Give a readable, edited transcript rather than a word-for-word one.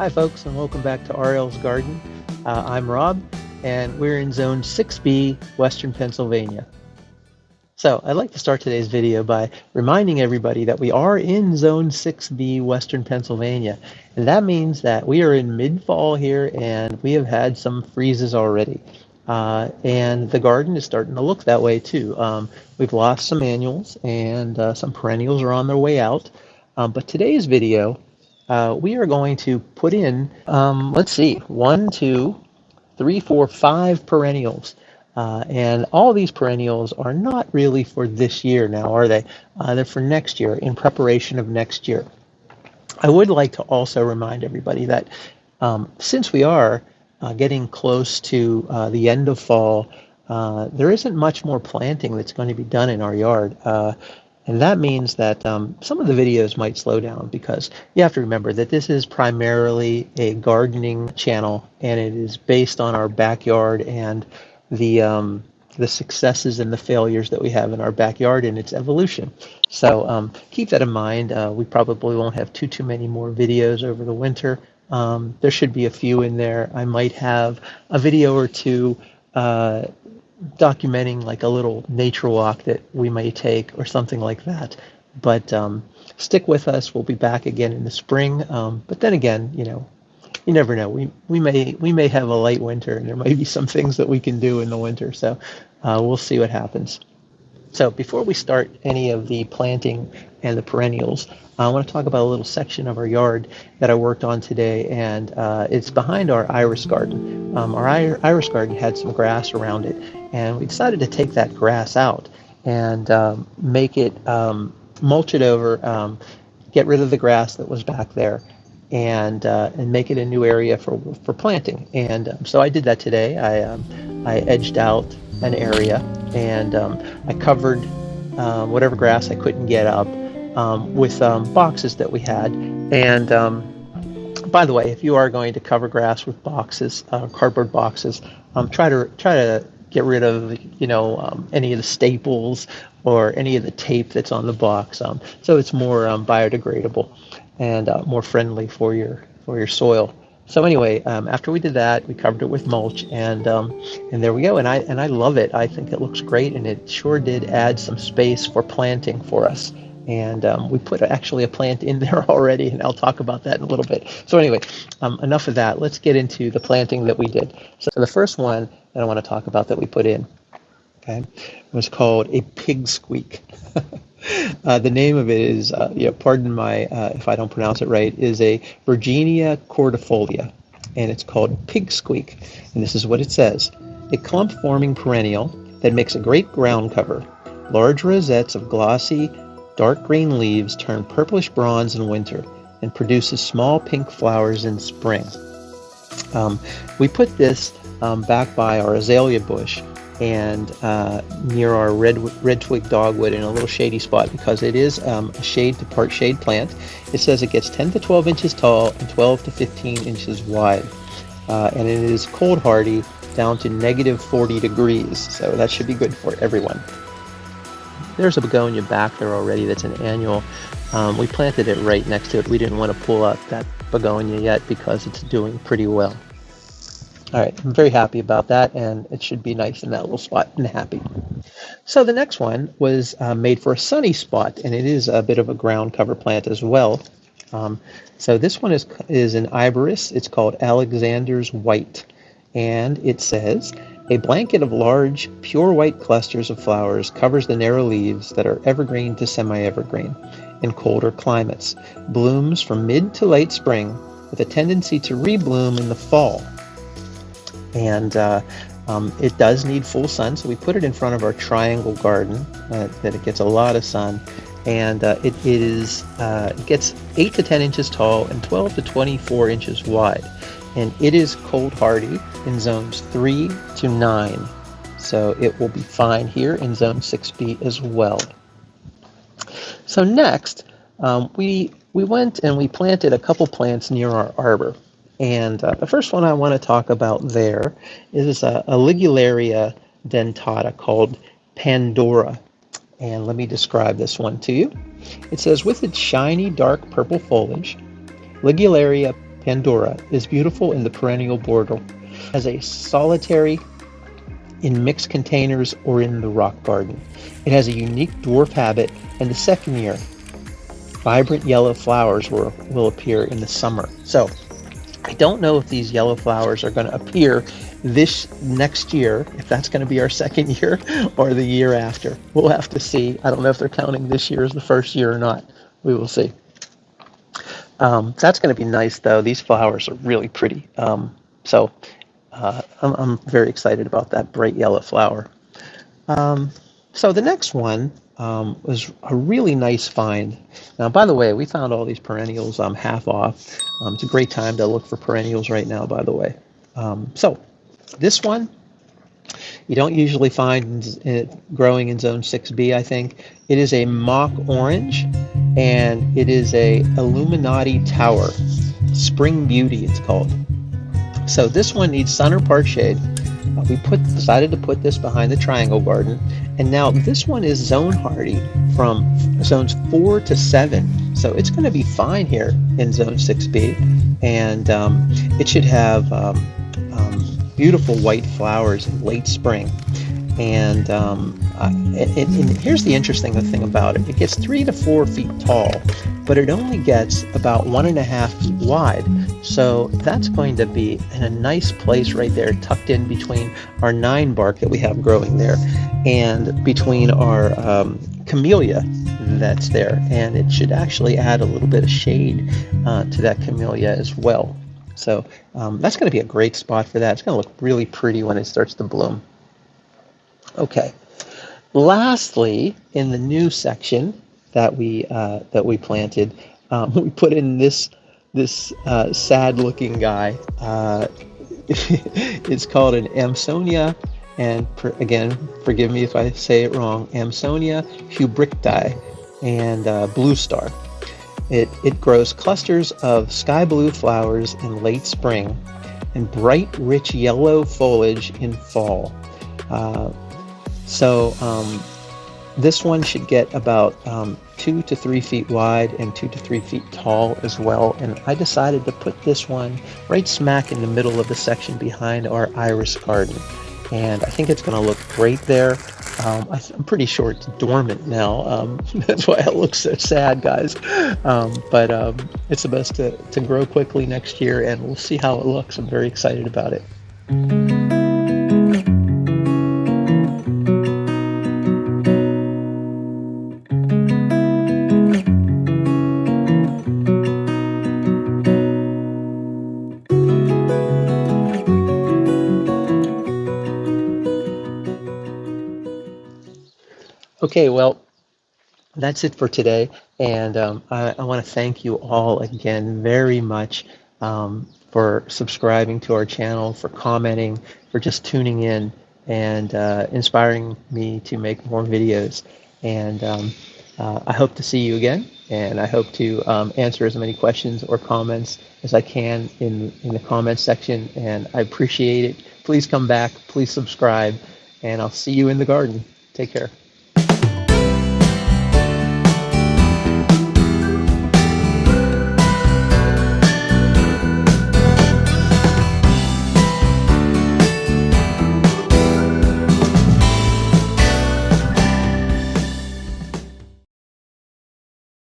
Hi folks, and welcome back to RL's Garden. I'm Rob, and we're in Zone 6B, Western Pennsylvania. So I'd like to start today's video by reminding everybody that we are in Zone 6B, Western Pennsylvania. And that means that we are in mid-fall here, and we have had some freezes already. And the garden is starting to look that way too. We've lost some annuals, and some perennials are on their way out. But today's video, we are going to put in, let's see, 1, 2, 3, 4, 5 perennials. And all these perennials are not really for this year now, are they? They're for next year, in preparation of next year. I would like to also remind everybody that since we are getting close to the end of fall, there isn't much more planting that's going to be done in our yard. And that means that some of the videos might slow down because you have to remember that this is primarily a gardening channel, and it is based on our backyard and the successes and the failures that we have in our backyard and its evolution. So keep that in mind. We probably won't have too many more videos over the winter. There should be a few in there. I might have a video or two documenting like a little nature walk that we may take or something like that. But stick with us. We'll be back again in the spring. But then again, you never know. We may have a light winter, and there might be some things that we can do in the winter. So we'll see what happens. So before we start any of the planting and the perennials, I want to talk about a little section of our yard that I worked on today, and it's behind our iris garden. Our iris garden had some grass around it, and we decided to take that grass out and make it, mulch it over, get rid of the grass that was back there, and make it a new area for planting. And so I did that today. I edged out an area, and I covered whatever grass I couldn't get up with boxes that we had. And by the way, if you are going to cover grass with boxes, cardboard boxes, try to get rid of any of the staples or any of the tape that's on the box, so it's more biodegradable and more friendly for your soil. So anyway, after we did that, we covered it with mulch, and there we go. And I love it. I think it looks great, and it sure did add some space for planting for us. And we put actually a plant in there already, and I'll talk about that in a little bit. So anyway, enough of that. Let's get into the planting that we did. So the first one that I want to talk about that we put in, okay, was called a pigsqueak. The name of it is, pardon my if I don't pronounce it right, is a Virginia Cordifolia, and it's called pigsqueak. And this is what it says: a clump-forming perennial that makes a great ground cover. Large rosettes of glossy, dark green leaves turn purplish bronze in winter and produces small pink flowers in spring. We put this back by our azalea bush and near our red twig dogwood in a little shady spot because it is a shade to part shade plant. It says it gets 10 to 12 inches tall and 12 to 15 inches wide, and it is cold hardy down to -40 degrees, so that should be good for everyone. There's a begonia back there already that's an annual. We planted it right next to it. We didn't want to pull up that begonia yet because it's doing pretty well. All right, I'm very happy about that, and it should be nice in that little spot and happy. So the next one was made for a sunny spot, and it is a bit of a ground cover plant as well. So this one is an Iberis. It's called Alexander's White, and it says, a blanket of large, pure white clusters of flowers covers the narrow leaves that are evergreen to semi-evergreen in colder climates. Blooms from mid to late spring with a tendency to rebloom in the fall. And it does need full sun, so we put it in front of our triangle garden that it gets a lot of sun. And it gets 8 to 10 inches tall and 12 to 24 inches wide. And it is cold hardy in zones 3 to 9. So it will be fine here in zone 6B as well. So next, we went and we planted a couple plants near our arbor. And the first one I want to talk about there is a Legularia dentata called Pandora. And let me describe this one to you. It says, with its shiny dark purple foliage, Legularia Pandora is beautiful in the perennial border, as a solitary, in mixed containers, or in the rock garden. It has a unique dwarf habit, and the second year, vibrant yellow flowers will appear in the summer. So I don't know if these yellow flowers are going to appear this next year, if that's going to be our second year, or the year after. We'll have to see. I don't know if they're counting this year as the first year or not. We will see. That's going to be nice, though. These flowers are really pretty. So I'm very excited about that bright yellow flower. So the next one was a really nice find. Now, by the way, we found all these perennials half off. It's a great time to look for perennials right now, by the way. So this one, you don't usually find it growing in zone 6B, I think. It is a mock orange, and it is a Illuminati Tower. Spring Beauty, it's called. So this one needs sun or part shade. We decided to put this behind the triangle garden, and now this one is zone hardy from zones 4 to 7, so it's going to be fine here in zone 6B, and it should have beautiful white flowers in late spring. And here's the interesting thing about it. It gets 3 to 4 feet tall, but it only gets about 1.5 feet wide. So that's going to be in a nice place right there, tucked in between our 9 bark that we have growing there and between our camellia that's there. And it should actually add a little bit of shade to that camellia as well. So that's going to be a great spot for that. It's going to look really pretty when it starts to bloom. Okay. Lastly, in the new section that we planted, we put in this sad-looking guy. It's called an Amsonia, and again, forgive me if I say it wrong. Amsonia hubrichti, and blue star. It grows clusters of sky blue flowers in late spring, and bright, rich yellow foliage in fall. So this one should get about 2 to 3 feet wide and 2 to 3 feet tall as well. And I decided to put this one right smack in the middle of the section behind our iris garden. And I think it's going to look great there. I'm pretty sure it's dormant now. That's why it looks so sad, guys. But it's supposed to grow quickly next year, and we'll see how it looks. I'm very excited about it. Okay, well, that's it for today, and I want to thank you all again very much for subscribing to our channel, for commenting, for just tuning in, and inspiring me to make more videos. And I hope to see you again, and I hope to answer as many questions or comments as I can in the comments section, and I appreciate it. Please come back, please subscribe, and I'll see you in the garden. Take care.